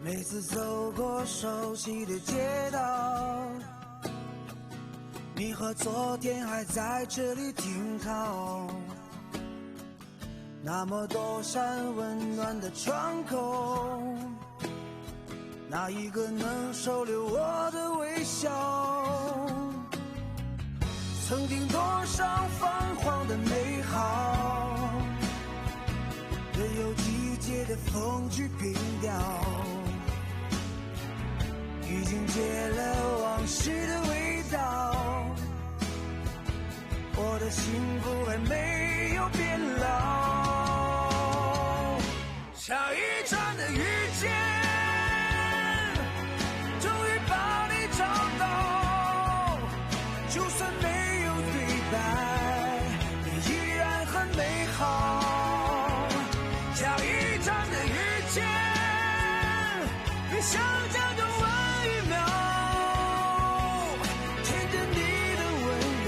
每次走过熟悉的街道，你和昨天还在这里停靠，那么多扇温暖的窗口，哪一个能收留我的微笑？曾经多少泛黄的美好，任由季节的风去拼掉，已经戒了往事的味道，我的幸福还没有变老。下一站的遇见，终于把你找到，就算没有对白，也依然很美好。下一站的遇见，比想象中晚1秒，牵着你的温柔，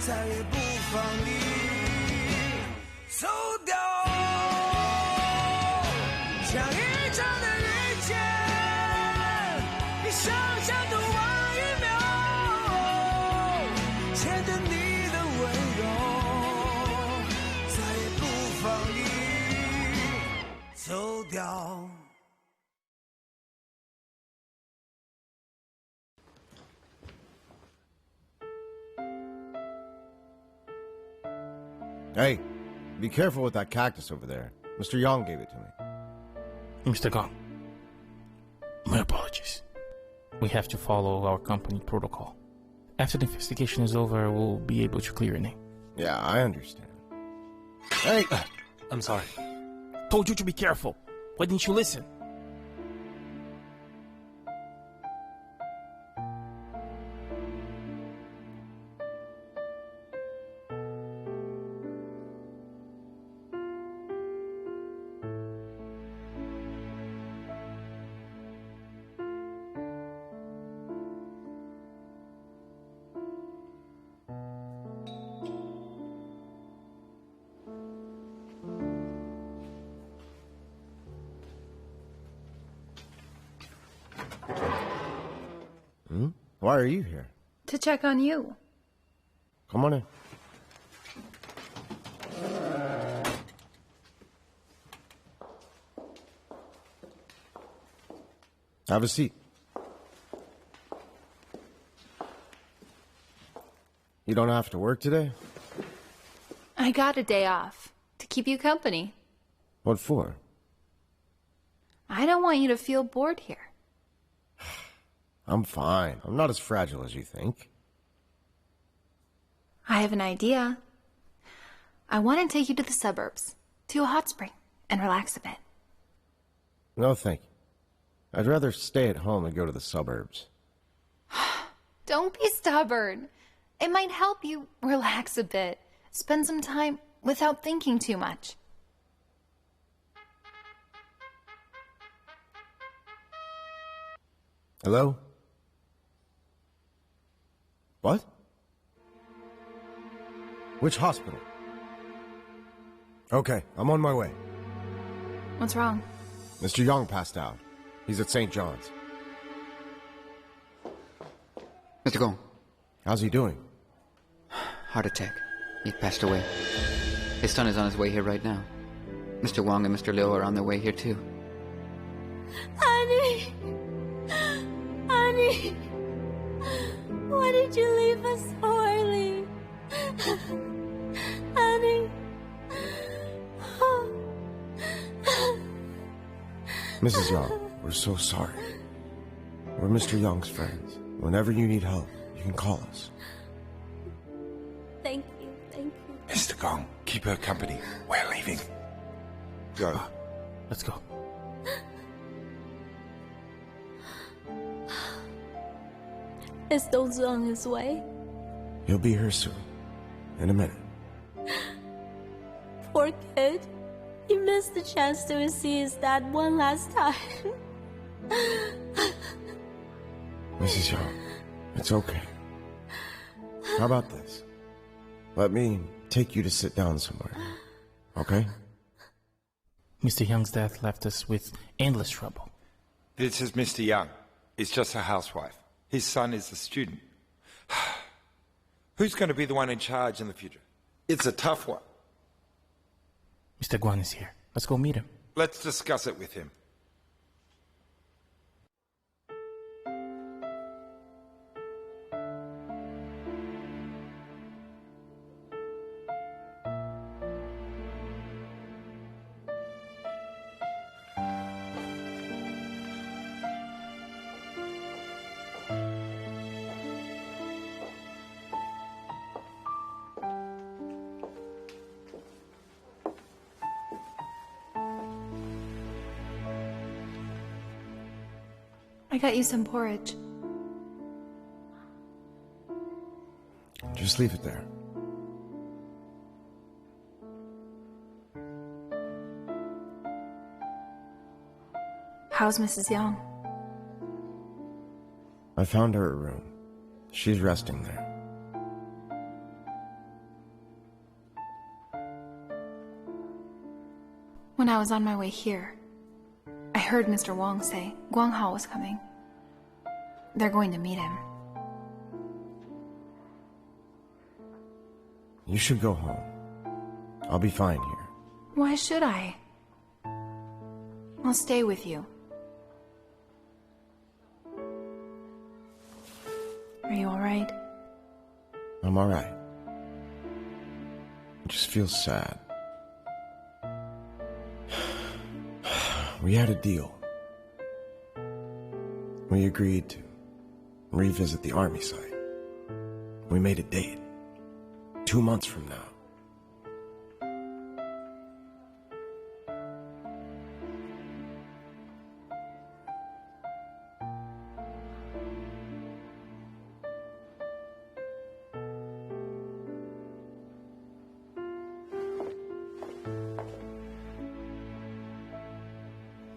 再也不放你走掉。下一站的遇见，比想象中晚1秒，牵着你的温柔，再也不放你走掉。Hey, be careful with that cactus over there. Mr. Yang gave it to me. Mr. Gong, my apologies. We have to follow our company protocol. After the investigation is over, we'll be able to clear your name. Yeah, I understand. Hey! I'm sorry. Told you to be careful. Why didn't you listen? Why are you here? To check on you. Come on in. Have a seat. You don't have to work today? I got a day off to keep you company. What for? I don't want you to feel bored here. I'm fine. I'm not as fragile as you think. I have an idea. I want to take you to the suburbs, to a hot spring, and relax a bit. No, thank you. I'd rather stay at home and go to the suburbs. Don't be stubborn. It might help you relax a bit. Spend some time without thinking too much. Hello? What? Which hospital? Okay, I'm on my way. What's wrong? Mr. Yang passed out. He's at St. John's. Mr. Gong. How's he doing? Heart attack. He passed away. His son is on his way here right now. Mr. Wong and Mr. Liu are on their way here too. Honey! Honey! Why did you leave us so early? Honey! Mrs. Yang, we're so sorry. We're Mr. Yang's friends. Whenever you need help, you can call us. Thank you, thank you. Mr. Gong, keep her company. We're leaving. Go. Let's go. Is Dongzu on his way? He'll be here soon. In a minute. Poor kid. He missed the chance to see his dad one last time. Mrs. Yang, it's okay. How about this? Let me take you to sit down somewhere. Okay? Mr. Young's death left us with endless trouble. This is Mr. Young. He's just a housewife. His son is a student. Who's going to be the one in charge in the future? It's a tough one. Mr. Guan is here. Let's go meet him. Let's discuss it with him. I got you some porridge. Just leave it there. How's Mrs. Young? I found her a room. She's resting there. When I was on my way here, I heard Mr. Wong say Guan Hao was coming. They're going to meet him. You should go home. I'll be fine here. Why should I? I'll stay with you. Are you alright? I'm alright. I just feel sad. We had a deal. We agreed to revisit the army site. We made a date. 2 months from now.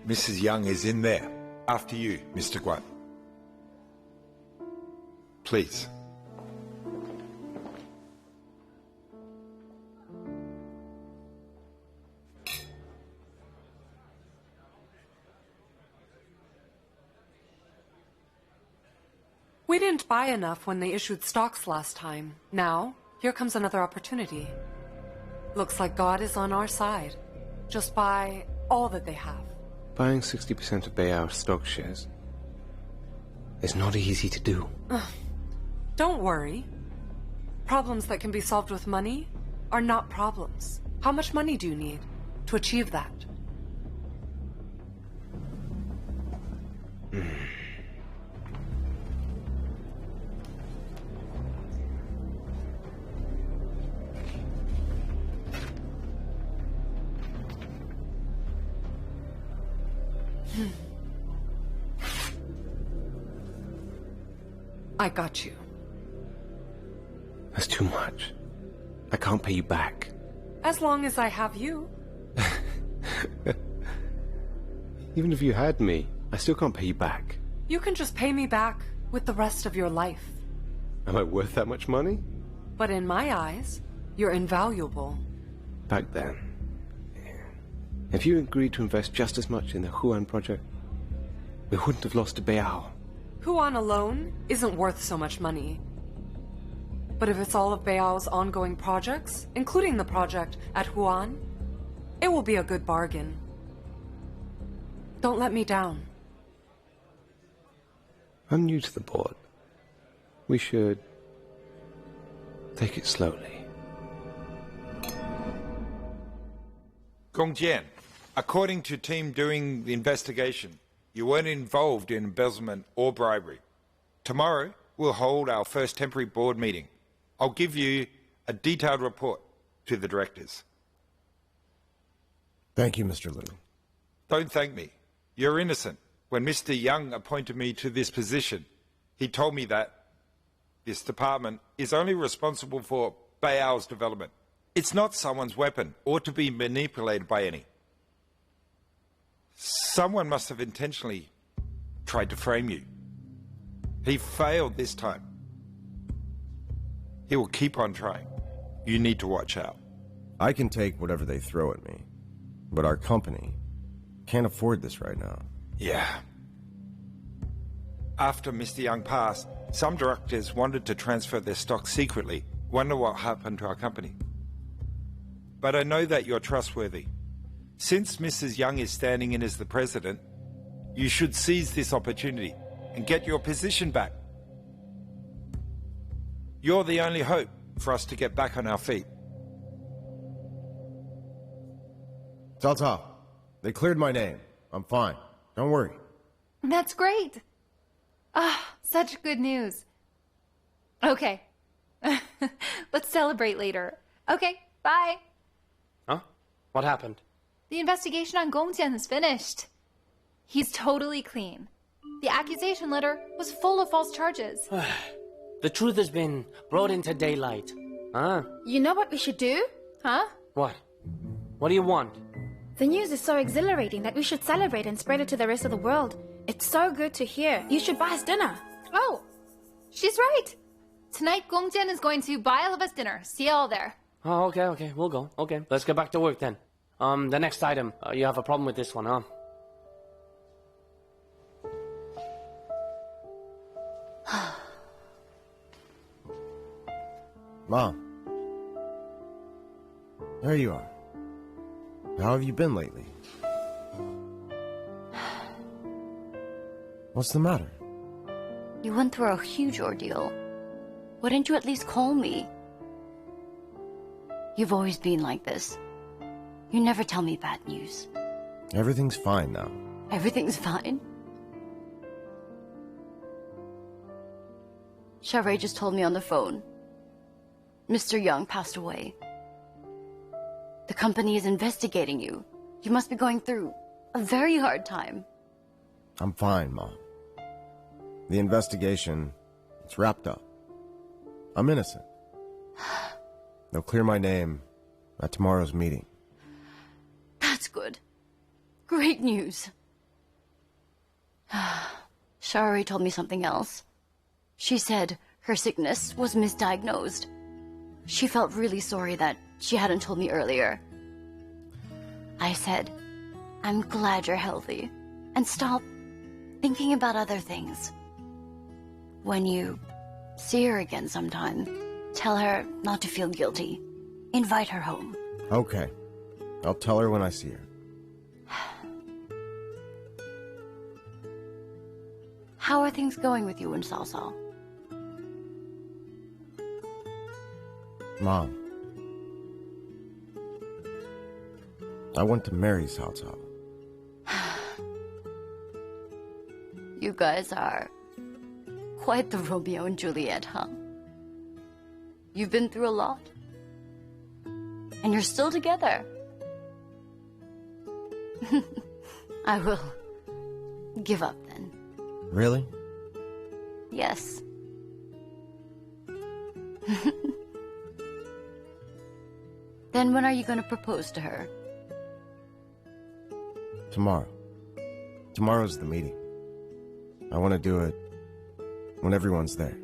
Mrs. Young is in there. After you, Mr. Guan. Please. We didn't buy enough when they issued stocks last time. Now, here comes another opportunity. Looks like God is on our side. Just buy all that they have. Buying 60% of Bao's stock shares is not easy to do. Don't worry. Problems that can be solved with money are not problems. How much money do you need to achieve that? I got you. That's too much. I can't pay you back. As long as I have you. Even if you had me, I still can't pay you back. You can just pay me back with the rest of your life. Am I worth that much money? But in my eyes, you're invaluable. Back then. If you agreed to invest just as much in the Huan project, we wouldn't have lost to Bao. Huan alone isn't worth so much money. But if it's all of Bao's ongoing projects, including the project at Huan, it will be a good bargain. Don't let me down. I'm new to the board. We should take it slowly. Gong Jian, according to team doing the investigation, you weren't involved in embezzlement or bribery. Tomorrow, we'll hold our first temporary board meeting. I'll give you a detailed report to the directors. Thank you, Mr. Liu. Don't thank me. You're innocent. When Mr. Young appointed me to this position, he told me that this department is only responsible for Bao's development. It's not someone's weapon or to be manipulated by any. Someone must have intentionally tried to frame you. He failed this time. He will keep on trying. You need to watch out. I can take whatever they throw at me. but our company can't afford this right now. Yeah. After Mr. Young passed, some directors wanted to transfer their stock secretly. Wonder what happened to our company. But I know that you're trustworthy. Since Mrs. Young is standing in as the president, you should seize this opportunity and get your position back. You're the only hope for us to get back on our feet. Cao Cao, they cleared my name. I'm fine. Don't worry. That's great. Such good news. Okay. Let's celebrate later. Okay, bye. Huh? What happened? The investigation on Gong Jian is finished. He's totally clean. The accusation letter was full of false charges. The truth has been brought into daylight. Huh? You know what we should do? Huh? What? What do you want? The news is so exhilarating that we should celebrate and spread it to the rest of the world. It's so good to hear. You should buy us dinner. Oh, she's right. Tonight, Gong Jian is going to buy all of us dinner. See you all there. Oh, okay, we'll go. Okay, let's get back to work then. The next item. You have a problem with this one, huh? Mom. There you are. How have you been lately? What's the matter? You went through a huge ordeal. Why didn't you at least call me? You've always been like this. You never tell me bad news. Everything's fine now. Everything's fine? Hewei just told me on the phone. Mr. Young passed away. The company is investigating you. You must be going through a very hard time. I'm fine, Mom. The investigation, it's wrapped up. I'm innocent. They'll clear my name at tomorrow's meeting. That's good. Great news. Hewei told me something else. She said her sickness was misdiagnosed. She felt really sorry that she hadn't told me earlier. I said, I'm glad you're healthy, and stop thinking about other things. When you see her again sometime, tell her not to feel guilty. Invite her home. Okay. I'll tell her when I see her. How are things going with you and Cao Cao? Mom. I want to marry Cao Cao. You guys are quite the Romeo and Juliet, huh? You've been through a lot. And you're still together. I will give up then. Really? Yes. Then when are you going to propose to her? Tomorrow. Tomorrow's the meeting. I want to do it when everyone's there.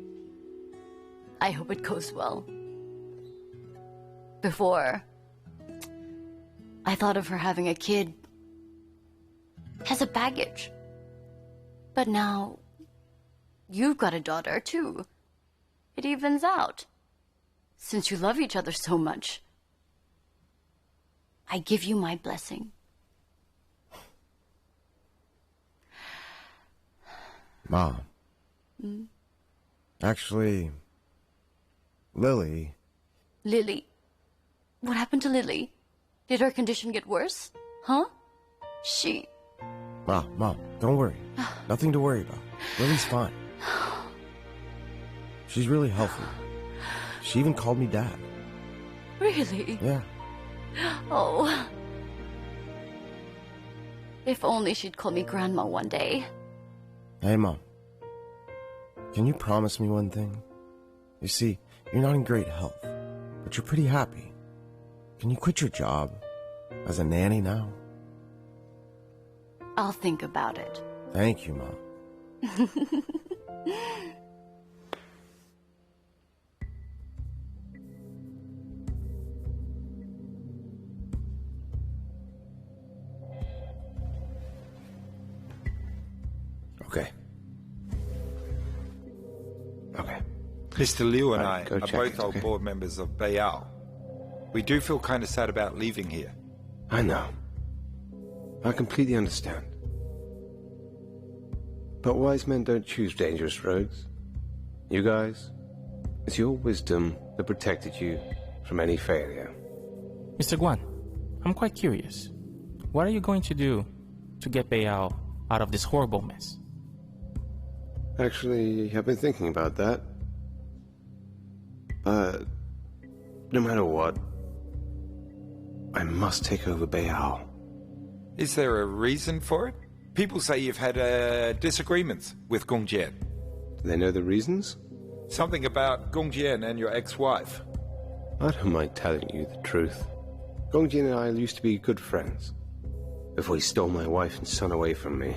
I hope it goes well. Before, I thought of her having a kid as a baggage. But now, you've got a daughter too. It evens out. Since you love each other so much, I give you my blessing. Mom. Actually, Lily... Lily? What happened to Lily? Did her condition get worse? Huh? She... Mom, don't worry. Nothing to worry about. Lily's fine. She's really healthy. She even called me Dad. Really? Yeah. Oh. If only she'd call me Grandma one day. Hey, Mom. Can you promise me one thing? You see, you're not in great health, but you're pretty happy. Can you quit your job as a nanny now? I'll think about it. Thank you, Mom. Okay. Okay. Mr. Liu and I Go are check both it, old okay? board members of Bayao. We do feel kind of sad about leaving here. I know. I completely understand. But wise men don't choose dangerous roads. You guys, it's your wisdom that protected you from any failure. Mr. Guan, I'm quite curious. What are you going to do to get Bayao out of this horrible mess? Actually, I've been thinking about that. No matter what, I must take over Bayao. Is there a reason for it? People say you've had disagreements with Gong Jian. Do they know the reasons? Something about Gong Jian and your ex-wife. I don't mind telling you the truth. Gong Jian and I used to be good friends. Before he stole my wife and son away from me.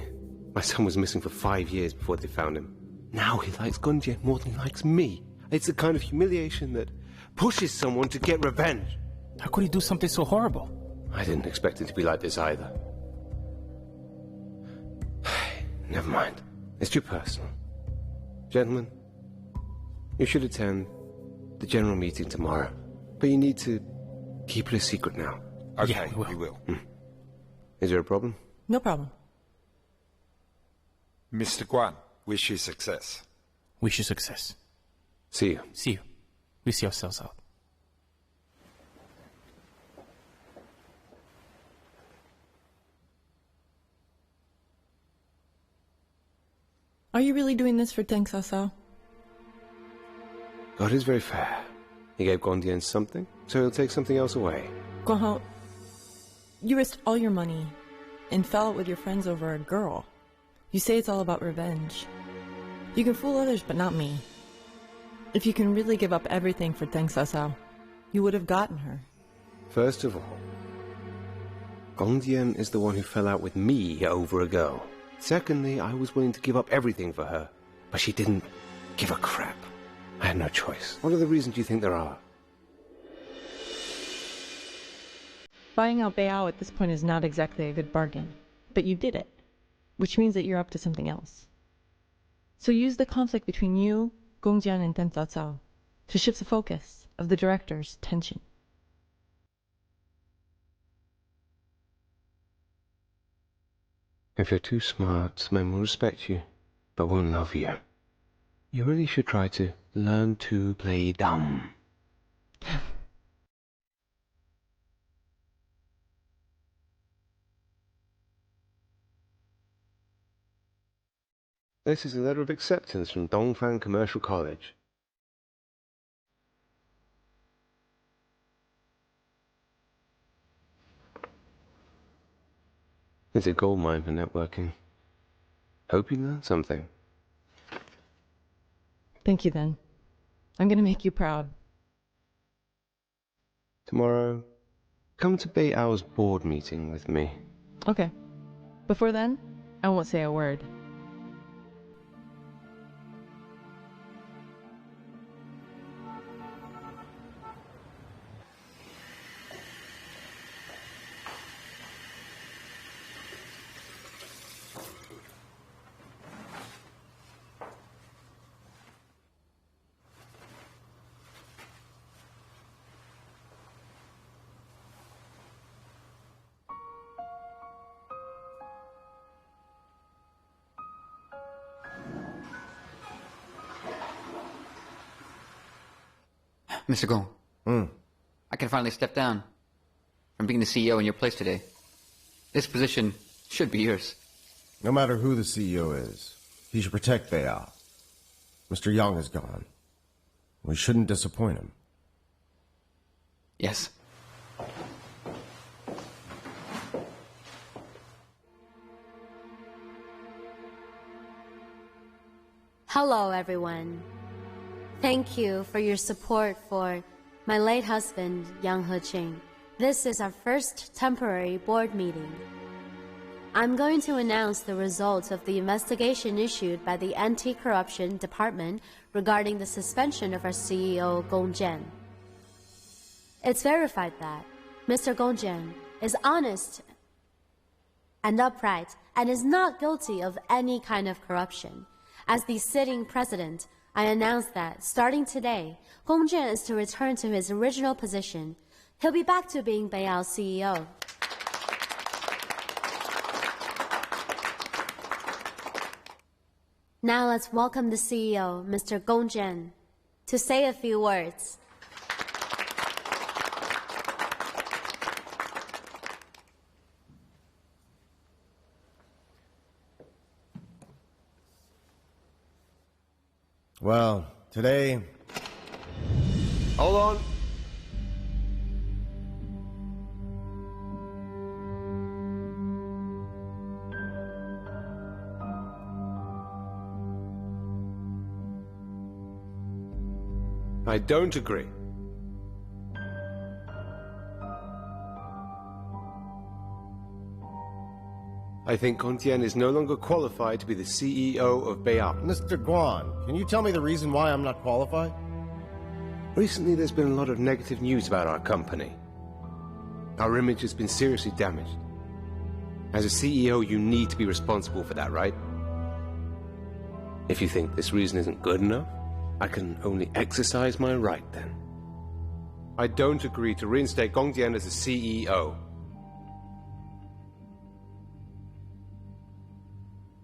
My son was missing for 5 years before they found him. Now he likes Gong Jian more than he likes me. It's the kind of humiliation that pushes someone to get revenge. How could he do something so horrible? I didn't expect it to be like this either. Never mind. It's too personal. Gentlemen, you should attend the general meeting tomorrow. But you need to keep it a secret now. Okay, Yeah, we will. Is there a problem? No problem. Mr. Guan, wish you success. Wish you success. See you. See you. We see ourselves out. Are you really doing this for Deng Cao Cao? God is very fair. He gave Gong Jian something, so he'll take something else away. Guan Hao, you risked all your money and fell out with your friends over a girl. You say it's all about revenge. You can fool others, but not me. If you can really give up everything for Deng Cao Cao, you would have gotten her. First of all, Gong Jian is the one who fell out with me over a girl. Secondly, I was willing to give up everything for her, but she didn't give a crap. I had no choice. What other reasons do you think there are? Buying out Bayao at this point is not exactly a good bargain, but you did it, which means that you're up to something else. So use the conflict between you, Gong Jian, and Deng Cao Cao to shift the focus of the director's tension. If you're too smart, men will respect you, but won't love you. You really should try to learn to play dumb. This is a letter of acceptance from Dongfang Commercial College. It's a goldmine for networking. Hope you learned something. Thank you, then. I'm gonna make you proud. Tomorrow, come to Bayao's board meeting with me. Okay. Before then, I won't say a word. Mr. Gong. I can finally step down from being the CEO in your place today. This position should be yours. No matter who the CEO is, he should protect Bayao. Mr. Yang is gone. We shouldn't disappoint him. Yes. Hello, everyone. Thank you for your support for my late husband, Yang Heching. This is our first temporary board meeting. I'm going to announce the results of the investigation issued by the Anti-Corruption Department regarding the suspension of our CEO, Gong Jian. It's verified that Mr. Gong Jian is honest and upright and is not guilty of any kind of corruption. As the sitting president, I announce that, starting today, Gong Jian is to return to his original position. He'll be back to being Beiao's CEO. Now let's welcome the CEO, Mr. Gong Jian, to say a few words. Well, today... Hold on. I don't agree. I think Gong Jian is no longer qualified to be the CEO of Beiao. Mr. Guan, can you tell me the reason why I'm not qualified? Recently, there's been a lot of negative news about our company. Our image has been seriously damaged. As a CEO, you need to be responsible for that, right? If you think this reason isn't good enough, I can only exercise my right then. I don't agree to reinstate Gong Jian as the CEO.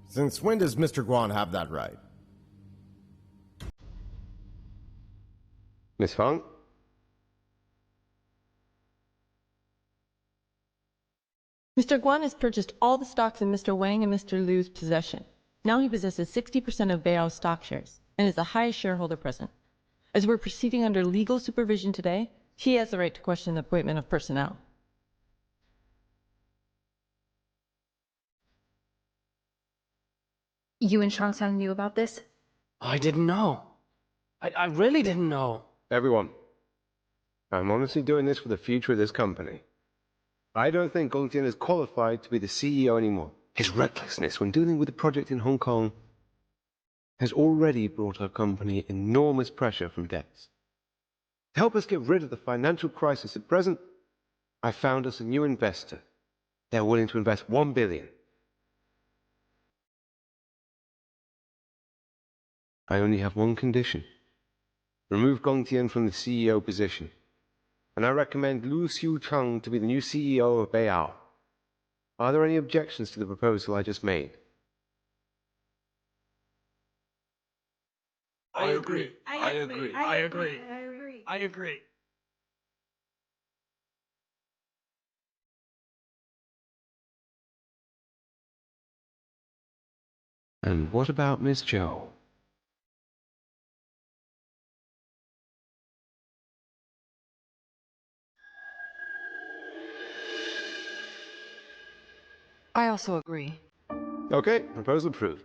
Since when does Mr. Guan have that right? Miss Fang? Mr. Guan has purchased all the stocks in Mr. Wang and Mr. Liu's possession. Now he possesses 60% of Beiao's stock shares and is the highest shareholder present. As we're proceeding under legal supervision today, he has the right to question the appointment of personnel. You and Shang knew about this? I didn't know. I really didn't know. Everyone, I'm honestly doing this for the future of this company. I don't think Gong Jian is qualified to be the CEO anymore. His recklessness when dealing with the project in Hong Kong has already brought our company enormous pressure from debts. To help us get rid of the financial crisis at present, I found us a new investor. They're willing to invest $1 billion. I only have one condition. Remove Gong Jian from the CEO position. And I recommend Liu Xiucheng to be the new CEO of Beiao. Are there any objections to the proposal I just made? I agree. I agree. I agree. I agree. And what about Miss Zhou? I also agree. Okay, proposal approved.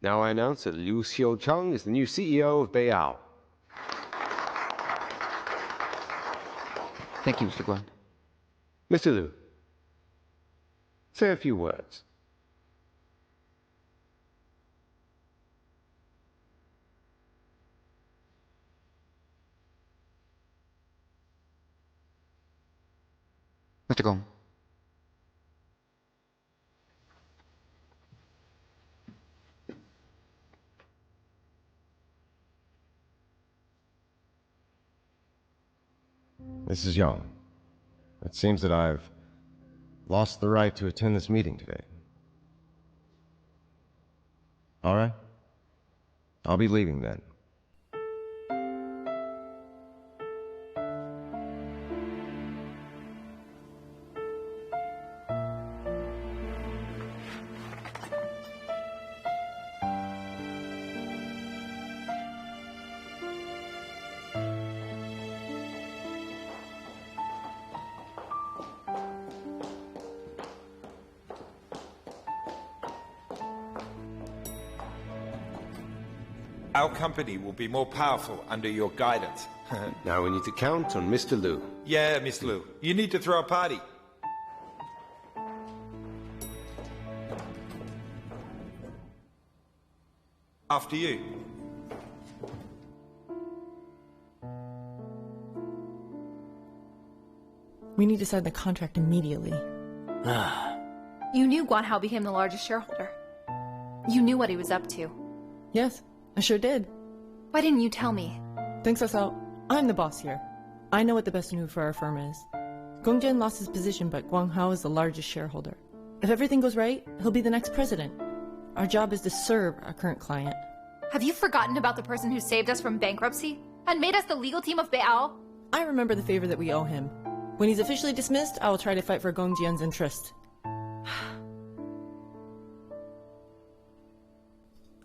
Now I announce that Liu Xiucheng is the new CEO of Beiao. Thank you, Mr. Guan. Mr. Liu, say a few words. Mr. Gong. Mrs. Young, it seems that I've lost the right to attend this meeting today. All right. I'll be leaving then. Our company will be more powerful under your guidance. Now we need to count on Mr. Liu. Yeah, Mr. Liu. You need to throw a party. After you. We need to sign the contract immediately. You knew Guan Hao became the largest shareholder. You knew what he was up to. Yes, I sure did. Why didn't you tell me? Thanks, Asao. I'm the boss here. I know what the best move for our firm is. Gong Jian lost his position, but Guan Hao is the largest shareholder. If everything goes right, he'll be the next president. Our job is to serve our current client. Have you forgotten about the person who saved us from bankruptcy and made us the legal team of Beao? I remember the favor that we owe him. When he's officially dismissed, I will try to fight for Gong Jian's interest.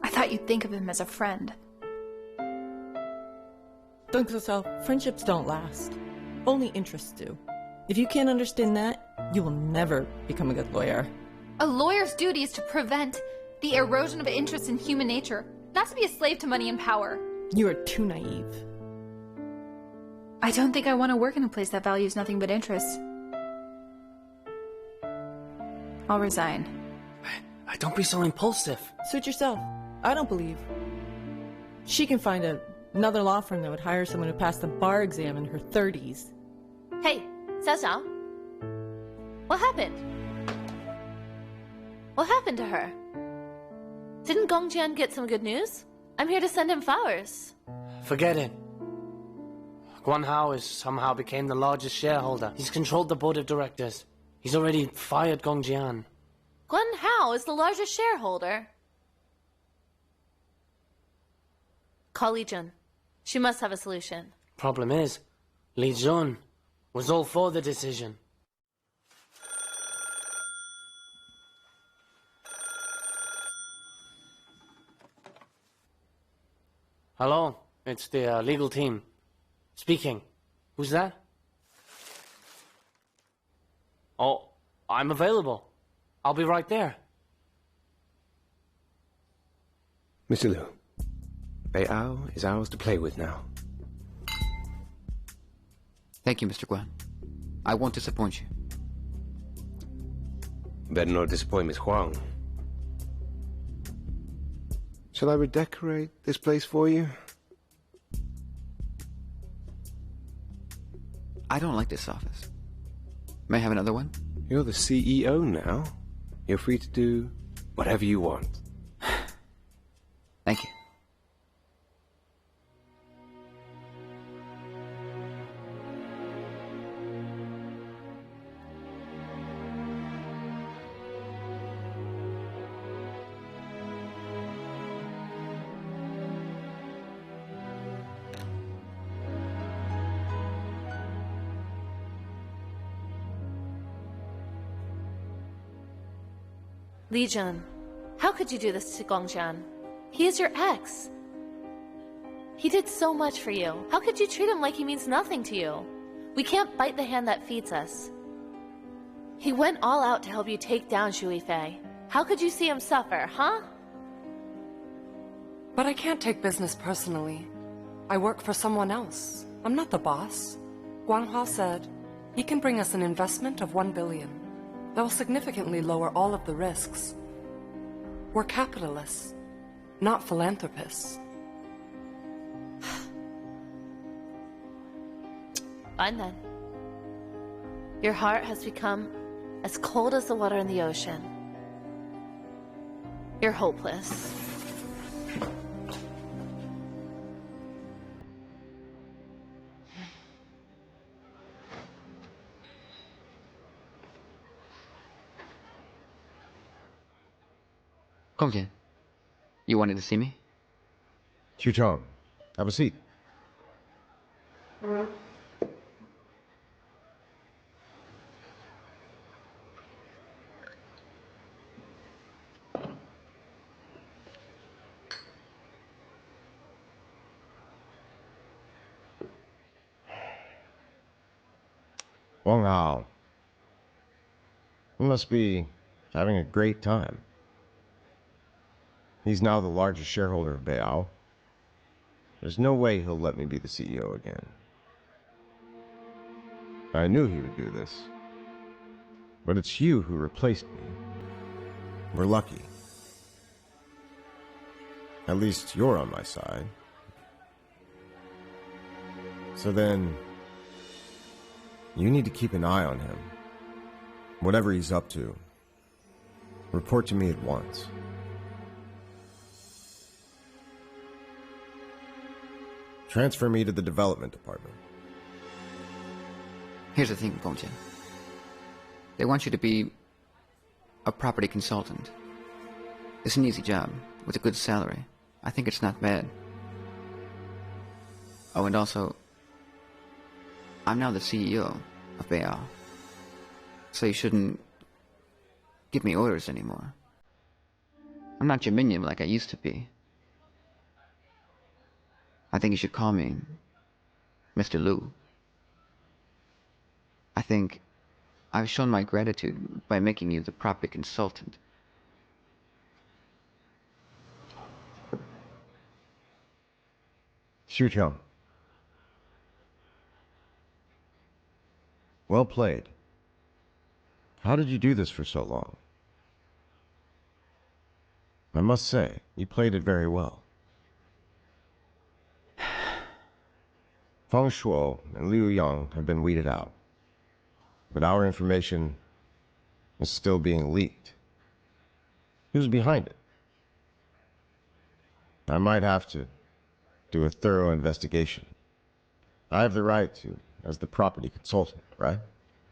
I thought you'd think of him as a friend. Thanks, Asao. Friendships don't last. Only interests do. If you can't understand that, you will never become a good lawyer. A lawyer's duty is to prevent the erosion of interest in human nature, not to be a slave to money and power. You are too naive. I don't think I want to work in a place that values nothing but interest. I'll resign. Don't be so impulsive. Suit yourself. I don't believe. She can find another law firm that would hire someone who passed the bar exam in her 30s. Hey, Xiao. What happened? What happened to her? Didn't Gong Jian get some good news? I'm here to send him flowers. Forget it. Guan Hao has somehow became the largest shareholder. He's controlled the board of directors. He's already fired Gong Jian. Guan Hao is the largest shareholder. Call Li Jun. She must have a solution. Problem is, Li Jun was all for the decision. Hello, it's the legal team. Speaking. Who's that? Oh, I'm available. I'll be right there. Mr. Liu, Beao is ours to play with now. Thank you, Mr. Guan. I won't disappoint you. Better not disappoint Miss Huang. Shall I redecorate this place for you? I don't like this office. May I have another one? You're the CEO now. You're free to do whatever you want. Thank you. Li Jun, how could you do this to Gong Jian? He is your ex. He did so much for you. How could you treat him like he means nothing to you? We can't bite the hand that feeds us. He went all out to help you take down Xu Yifei. How could you see him suffer, huh? But I can't take business personally. I work for someone else. I'm not the boss. Guan Hao said he can bring us an investment of 1 billion. That will significantly lower all of the risks. We're capitalists, not philanthropists. Fine then. Your heart has become as cold as the water in the ocean. You're hopeless. Gong Jian, you wanted to see me? Qiu-cheng, have a seat. Gong Hao. You must be having a great time. He's now the largest shareholder of Beao. There's no way he'll let me be the CEO again. I knew he would do this. But it's you who replaced me. We're lucky. At least you're on my side. So then, you need to keep an eye on him. Whatever he's up to. Report to me at once. Transfer me to the development department. Here's the thing, Gong Jian. They want you to be a property consultant. It's an easy job, with a good salary. I think it's not bad. Oh, and also, I'm now the CEO of Beiyao. So you shouldn't give me orders anymore. I'm not your minion like I used to be. I think you should call me Mr. Liu. I think I've shown my gratitude by making you the property consultant. Xucheng. Well played. How did you do this for so long? I must say, you played it very well. Feng Shuo and Liu Yang have been weeded out, but our information is still being leaked. Who's behind it? I might have to do a thorough investigation. I have the right to, as the property consultant, right?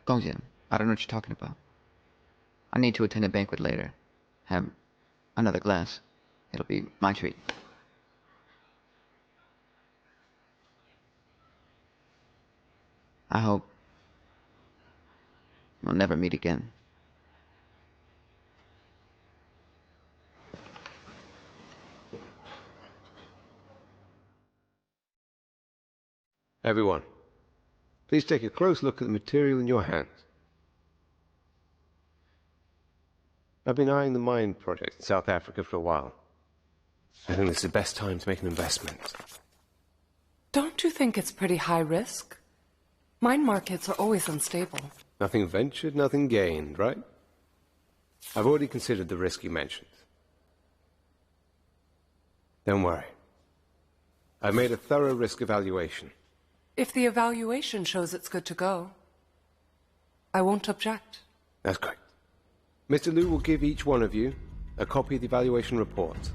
Gong Jian, I don't know what you're talking about. I need to attend a banquet later. Have another glass. It'll be my treat. I hope we'll never meet again. Everyone, please take a close look at the material in your hands. I've been eyeing the mine project in South Africa for a while. I think this is the best time to make an investment. Don't you think it's pretty high risk? Mine markets are always unstable. Nothing ventured, nothing gained, right? I've already considered the risk you mentioned. Don't worry. I've made a thorough risk evaluation. If the evaluation shows it's good to go, I won't object. That's correct. Mr. Liu will give each one of you a copy of the evaluation report.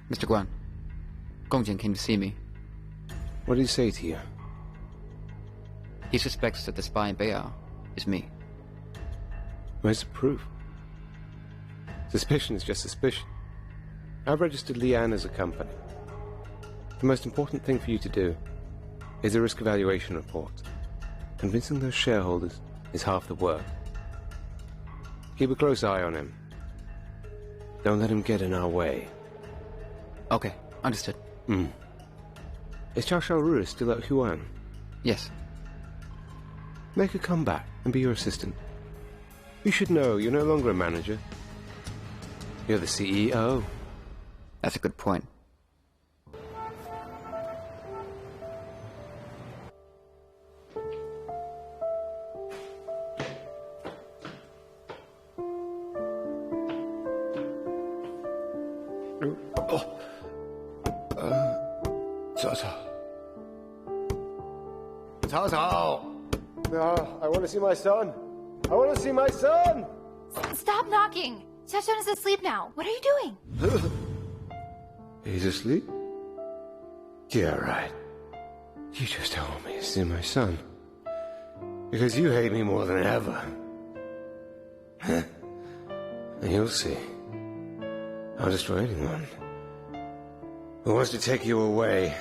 Mr. Guan, Gong Jian came to see me. What did he say to you? He suspects that the spy in Beiyao is me. Where's the proof? Suspicion is just suspicion. I've registered Lian as a company. The most important thing for you to do is a risk evaluation report. Convincing those shareholders is half the work. Keep a close eye on him. Don't let him get in our way. Okay, understood. Is Cao Xiaoru still at Huan? Yes. Make a comeback and be your assistant. You should know you're no longer a manager. You're the CEO. That's a good point. Cao Cao! No, I want to see my son! I want to see my son! Stop knocking! Xiaoxian is asleep now. What are you doing? He's asleep? Yeah, right. You just don't want me to see my son. Because you hate me more than ever. And you'll see. I'll destroy anyone who wants to take you away.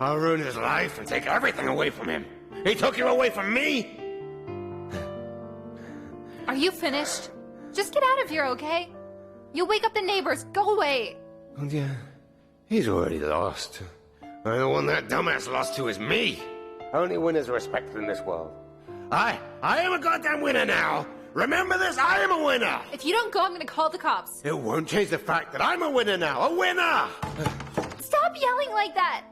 I'll ruin his life and take everything away from him. He took you away from me! Are you finished? Just get out of here, okay? You'll wake up the neighbors. Go away. Oh, yeah. He's already lost. And the one that dumbass lost to is me. Only winners are respected in this world. I am a goddamn winner now. Remember this? I am a winner. If you don't go, I'm gonna call the cops. It won't change the fact that I'm a winner now. A winner! Stop yelling like that.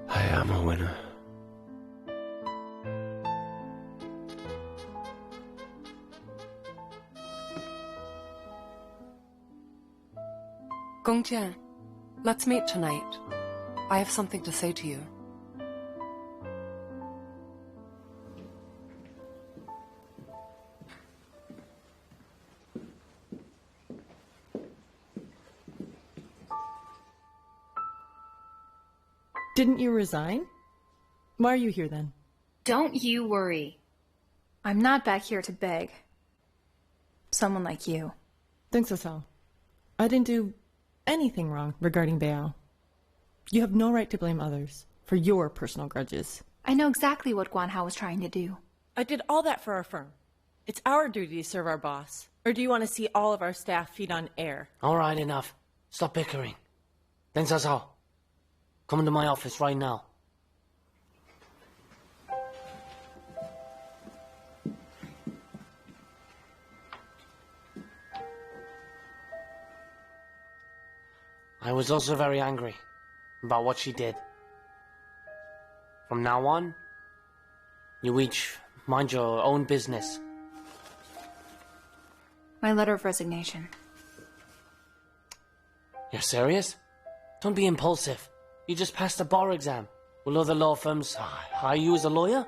I am a winner. Gong Jian, let's meet tonight. I have something to say to you. Didn't you resign? Why are you here then? Don't you worry. I'm not back here to beg. Someone like you. Thanks, Asal. I didn't do anything wrong regarding Beao. You have no right to blame others for your personal grudges. I know exactly what Guan Hao was trying to do. I did all that for our firm. It's our duty to serve our boss. Or do you want to see all of our staff feed on air? All right, enough. Stop bickering. Deng Cao Cao, come into my office right now. I was also very angry about what she did. From now on, you each mind your own business. My letter of resignation. You're serious? Don't be impulsive. You just passed the bar exam. Will other law firms hire you as a lawyer?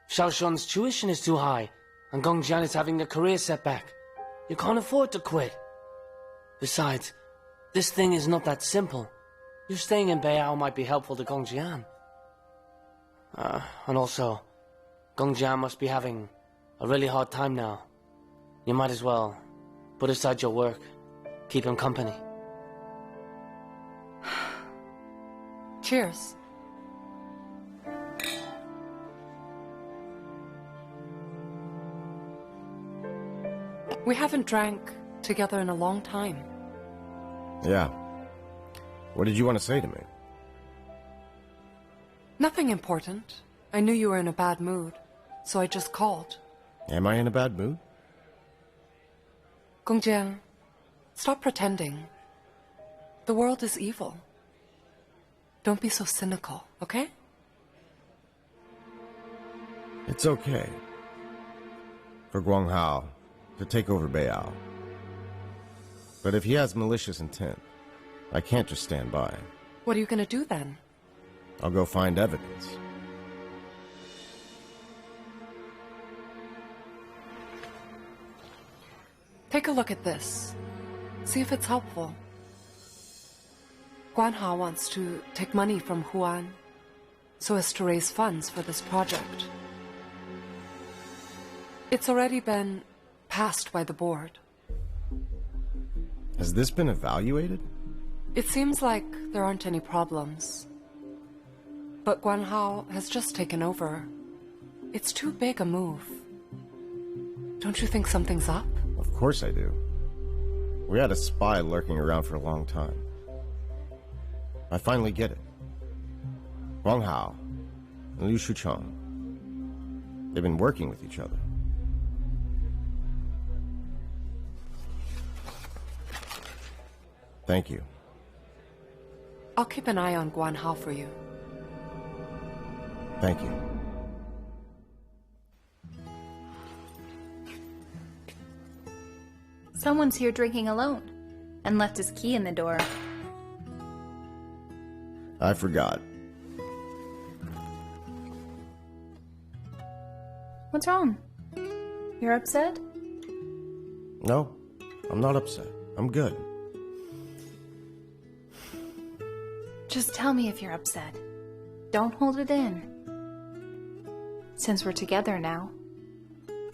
Xiaoshun's tuition is too high, and Gong Jian is having a career setback. You can't afford to quit. Besides, this thing is not that simple. You staying in Beao might be helpful to Gong Jian. And also, Gong Jian must be having a really hard time now. You might as well put aside your work, keep him company. Cheers. We haven't drank together in a long time. Yeah. What did you want to say to me? Nothing important. I knew you were in a bad mood, so I just called. Am I in a bad mood? Gong Jian, stop pretending. The world is evil. Don't be so cynical, okay? It's okay for Guan Hao to take over Beao. But if he has malicious intent, I can't just stand by. What are you gonna do then? I'll go find evidence. Take a look at this. See if it's helpful. Guan Hao wants to take money from Huan so as to raise funds for this project. It's already been passed by the board. Has this been evaluated? It seems like there aren't any problems. But Guan Hao has just taken over. It's too big a move. Don't you think something's up? Of course I do. We had a spy lurking around for a long time. I finally get it. Guan Hao and Liu Shucheng. They've been working with each other. Thank you. I'll keep an eye on Guan Hao for you. Thank you. Someone's here drinking alone and left his key in the door. I forgot. What's wrong? You're upset? No, I'm not upset. I'm good. Just tell me if you're upset. Don't hold it in. Since we're together now,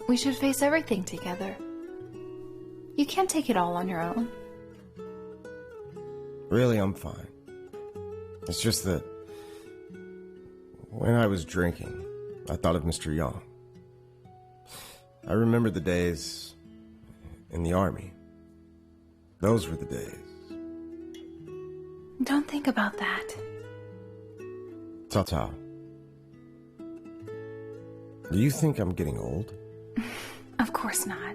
we should face everything together. You can't take it all on your own. Really, I'm fine. It's just that when I was drinking, I thought of Mr. Yang. I remember the days in the army. Those were the days. Don't think about that. Cao Cao, do you think I'm getting old? Of course not.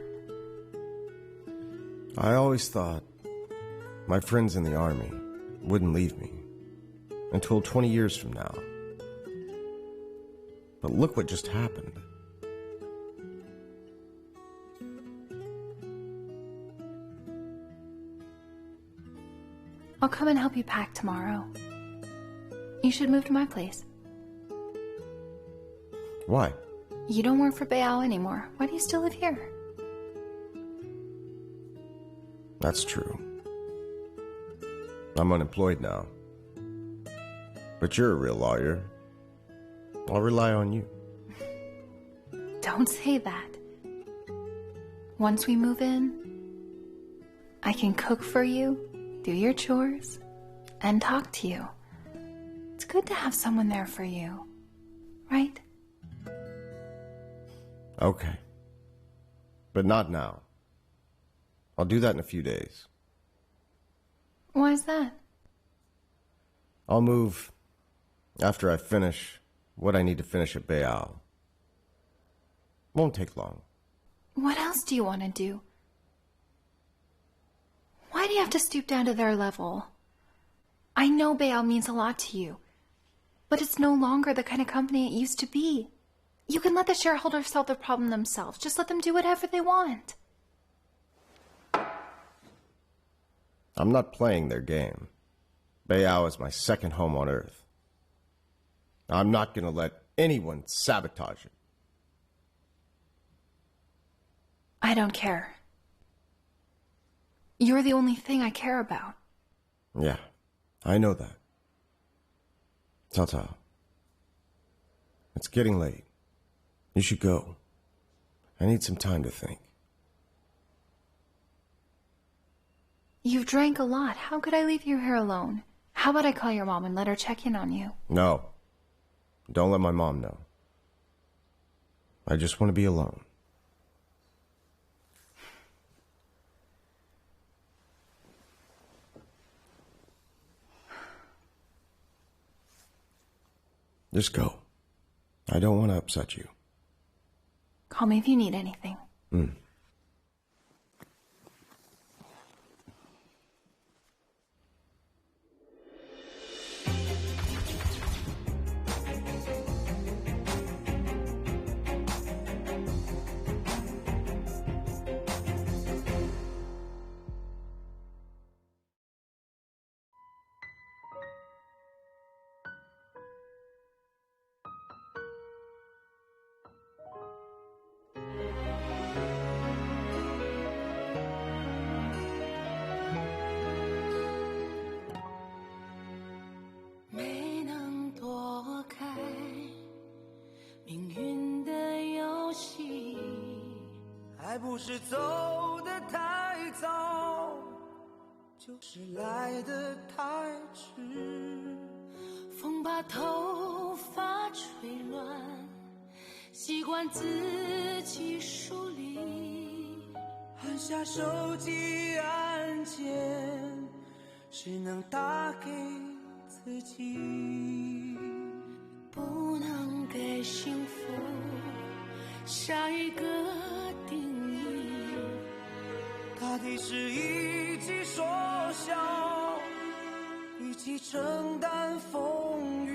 I always thought my friends in the army wouldn't leave me until 20 years from now. But look what just happened. I'll come and help you pack tomorrow. You should move to my place. Why? You don't work for Beiyao anymore. Why do you still live here? That's true. I'm unemployed now. But you're a real lawyer. I'll rely on you. Don't say that. Once we move in, I can cook for you, do your chores, and talk to you. It's good to have someone there for you, right? Okay. But not now. I'll do that in a few days. Why is that? I'll move after I finish what I need to finish at Beiyao. Won't take long. What else do you want to do? Why do you have to stoop down to their level? I know Beiyao means a lot to you, but it's no longer the kind of company it used to be. You can let the shareholders solve the problem themselves. Just let them do whatever they want. I'm not playing their game. Beiyao is my second home on Earth. I'm not going to let anyone sabotage it. I don't care. You're the only thing I care about. Yeah, I know that. Cao Cao. It's getting late. You should go. I need some time to think. You've drank a lot. How could I leave you here alone? How about I call your mom and let her check in on you? No. Don't let my mom know. I just want to be alone. Just go. I don't want to upset you. Call me if you need anything. 没能躲开命运的游戏，还不是走得太早，就是来得太迟。风把头发吹乱，习惯自己梳理，按下手机按键，只能打给自己，不能给幸福下一个定义，大抵是一起缩小，一起承担风雨。